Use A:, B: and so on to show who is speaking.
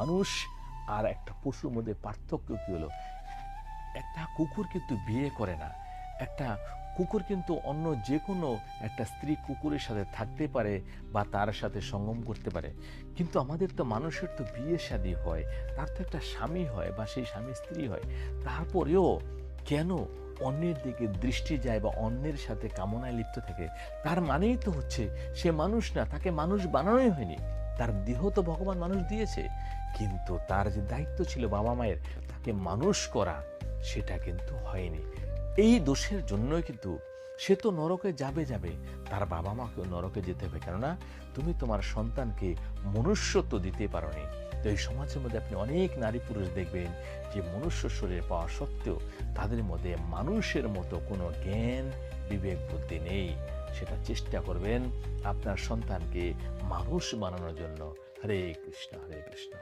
A: মানুষ আর একটা পশুর মধ্যে পার্থক্য কী হলো? একটা কুকুর কিন্তু বিয়ে করে না। একটা কুকুর কিন্তু অন্য যে কোনো একটা স্ত্রী কুকুরের সাথে থাকতে পারে বা তার সাথে সঙ্গম করতে পারে। কিন্তু আমাদের তো মানুষের তো বিয়ে শাদী হয়, তার তো একটা স্বামী হয় বা সেই স্বামী স্ত্রী হয়। তারপরেও কেন অন্যের দিকে দৃষ্টি যায় বা অন্যের সাথে কামনায় লিপ্ত থাকে? তার মানেই তো হচ্ছে সে মানুষ না, তাকে মানুষ বানানোই হয়নি। তার দেহ তো ভগবান মানুষ দিয়েছে, কিন্তু তার যে দায়িত্ব ছিল বাবা মায়ের তাকে মানুষ করা, সেটা কিন্তু হয়নি। এই দোষের জন্যই কিন্তু সে তো নরকে যাবে, তার বাবা মাকেও নরকে যেতে হবে, কেননা তুমি তোমার সন্তানকে মনুষ্যত্ব দিতে পারোনি। তো এই সমাজের মধ্যে আপনি অনেক নারী পুরুষ দেখবেন যে মনুষ্য শরীর পাওয়া সত্ত্বেও তাদের মধ্যে মানুষের মতো কোনো জ্ঞান বিবেক বুদ্ধি নেই। সেটা চেষ্টা করবেন আপনার সন্তানকে মানুষ বানানোর জন্য। হরে কৃষ্ণ, হরে কৃষ্ণ।